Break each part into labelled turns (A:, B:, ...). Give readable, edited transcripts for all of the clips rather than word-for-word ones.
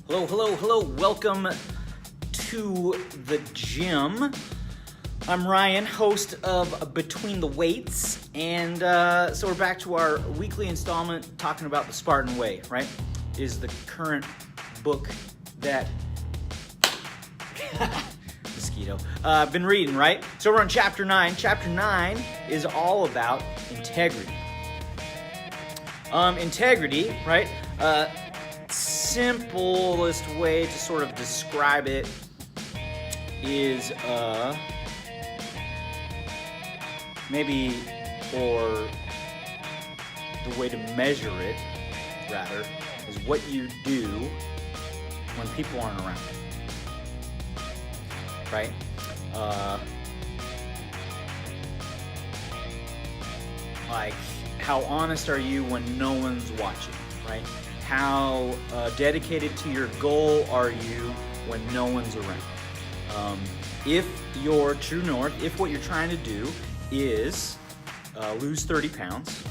A: Hello, hello, hello. Welcome to the gym. I'm Ryan, host of Between the Weights, and so we're back to our weekly installment talking about the Spartan Way, right? Is the current book that mosquito I've been reading, right? So we're on chapter 9. Chapter 9 is all about integrity. Integrity, right? Simplest way to sort of describe it is maybe, or the way to measure it, rather, is what you do when people aren't around, right? Like, how honest are you when no one's watching, right? How dedicated to your goal are you when no one's around? If your true north, if what you're trying to do is lose 30 pounds,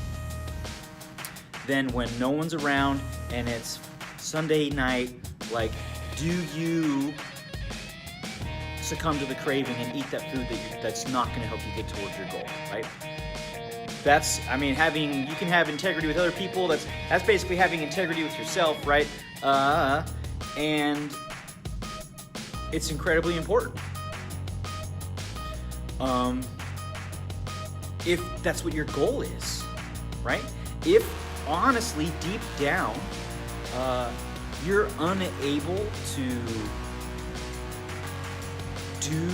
A: then when no one's around and it's Sunday night, like, do you succumb to the craving and eat that food that's not going to help you get towards your goal, right? That's, I mean, you can have integrity with other people. That's basically having integrity with yourself, right? And it's incredibly important. If that's what your goal is, right? If honestly, deep down, you're unable to do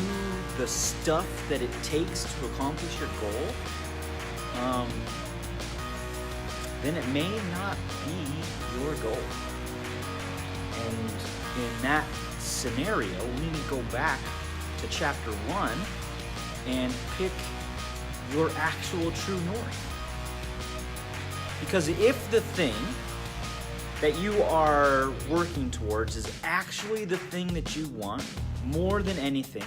A: the stuff that it takes to accomplish your goal, then it may not be your goal. And in that scenario, we need to go back to chapter 1 and pick your actual true north. Because if the thing that you are working towards is actually the thing that you want more than anything,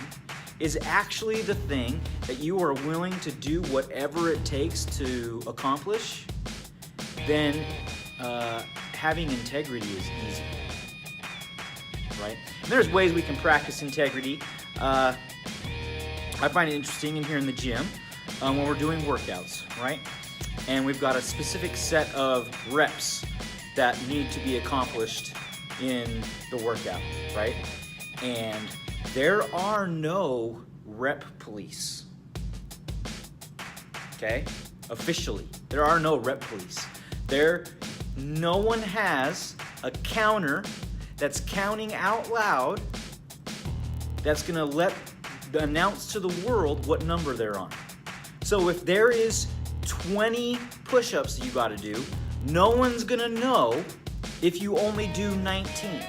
A: is actually the thing that you are willing to do whatever it takes to accomplish, then having integrity is easy, right? And there's ways we can practice integrity. I find it interesting in here in the gym when we're doing workouts, right? And we've got a specific set of reps that need to be accomplished in the workout, right? And there are no rep police, okay? Officially, there are no rep police. No one has a counter that's counting out loud that's gonna announce to the world what number they're on. So if there is 20 push-ups that you gotta do, no one's gonna know if you only do 19.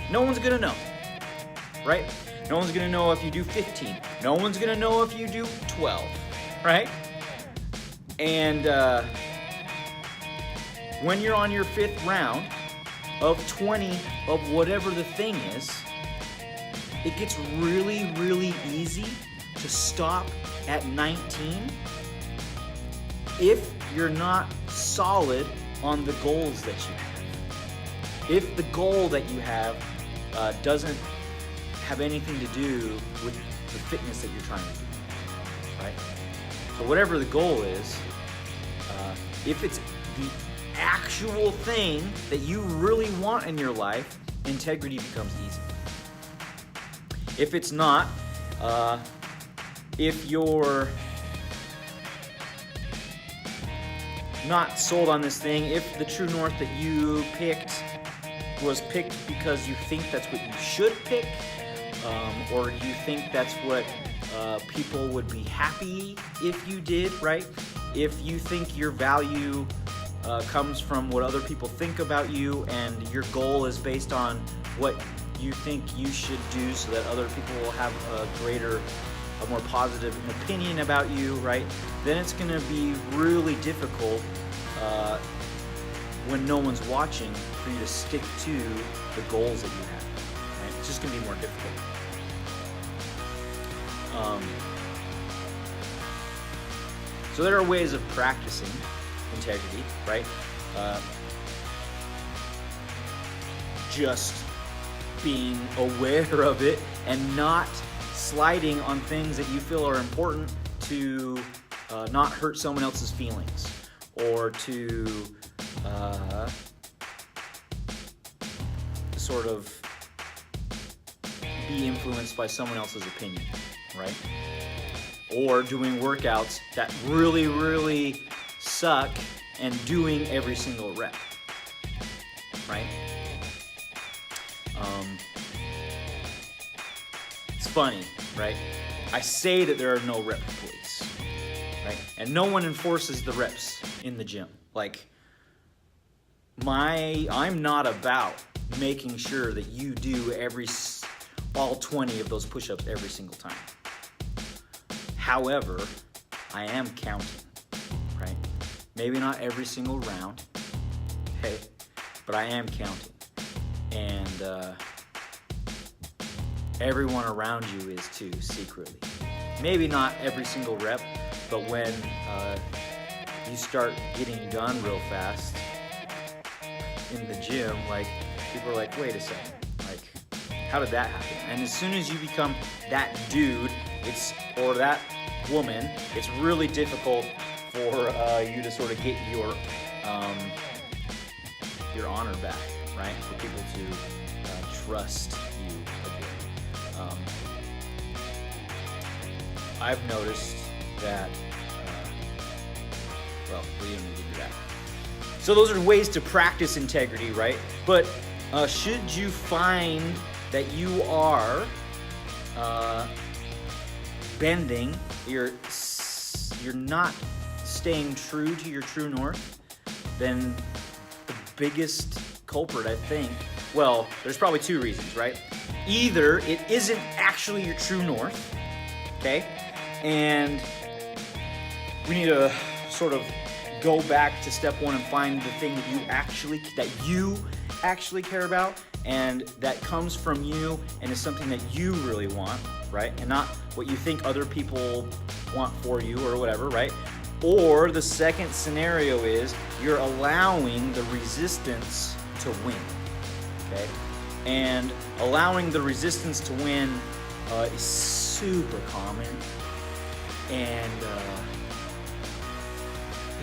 A: No one's gonna know. Right? No one's gonna know if you do 15. No one's gonna know if you do 12, right? And when you're on your 5th round of 20 of whatever the thing is, it gets really, really easy to stop at 19 if you're not solid on the goals that you have. If the goal that you have doesn't have anything to do with the fitness that you're trying to do, right? So whatever the goal is, if it's the actual thing that you really want in your life, integrity becomes easy. If it's not, if you're not sold on this thing, if the true north that you picked was picked because you think that's what you should pick, or you think that's what people would be happy if you did, right? If you think your value comes from what other people think about you, and your goal is based on what you think you should do so that other people will have a more positive opinion about you, right? Then it's gonna be really difficult when no one's watching for you to stick to the goals that you have, right? It's just gonna be more difficult. So there are ways of practicing integrity, right? just being aware of it and not sliding on things that you feel are important to not hurt someone else's feelings, or to sort of be influenced by someone else's opinion, right? Or doing workouts that really, really suck and doing every single rep, right? It's funny, right? I say that there are no rep police, right? And no one enforces the reps in the gym. Like, I'm not about making sure that you do all 20 of those push-ups every single time. However, I am counting, right? Maybe not every single round, okay? But I am counting. And everyone around you is too, secretly. Maybe not every single rep, but when you start getting done real fast in the gym, like, people are like, wait a second, like, how did that happen? And as soon as you become that dude, or that woman, it's really difficult for you to sort of get your honor back, right? For people to trust you again. I've noticed that, well, we didn't need to do that. So those are ways to practice integrity, right? But should you find that you are bending, you're not staying true to your true north, then the biggest culprit, I think, well, there's probably two reasons, right? Either it isn't actually your true north, okay? And we need to sort of go back to step one and find the thing that you actually care about, and that comes from you and is something that you really want, right? And not what you think other people want for you or whatever, right? Or the second scenario is you're allowing the resistance to win, okay? And allowing the resistance to win is super common, and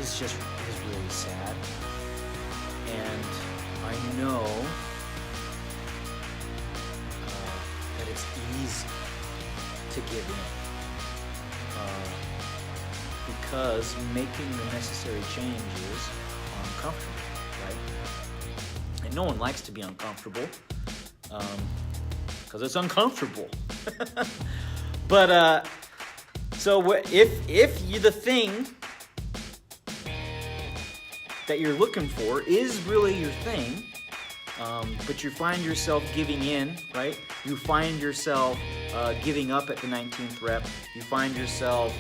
A: is really sad. And I know that it's easy to give in, because making the necessary changes are uncomfortable, right? And no one likes to be uncomfortable, because it's uncomfortable. But so if the thing that you're looking for is really your thing, but you find yourself giving in, right? You find yourself giving up at the 19th rep. You find yourself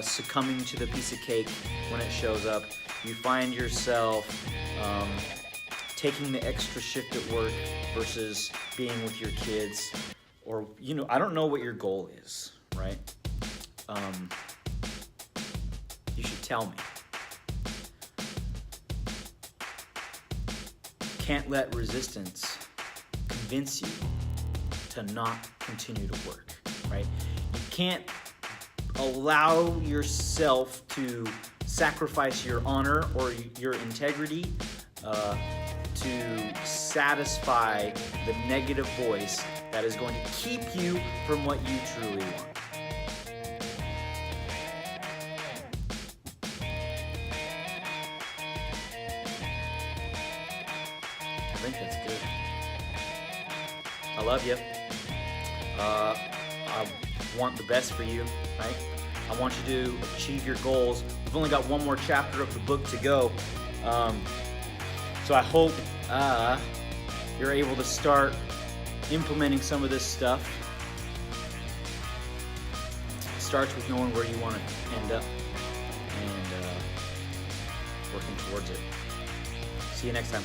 A: succumbing to the piece of cake when it shows up. You find yourself taking the extra shift at work versus being with your kids, or, I don't know what your goal is, right? You should tell me. Can't let resistance convince you to not continue to work, right? You can't allow yourself to sacrifice your honor or your integrity to satisfy the negative voice that is going to keep you from what you truly want. I think that's good. I love you. I want the best for you, right? I want you to achieve your goals. We've only got one more chapter of the book to go. So I hope you're able to start implementing some of this stuff. It starts with knowing where you want to end up and working towards it. See you next time.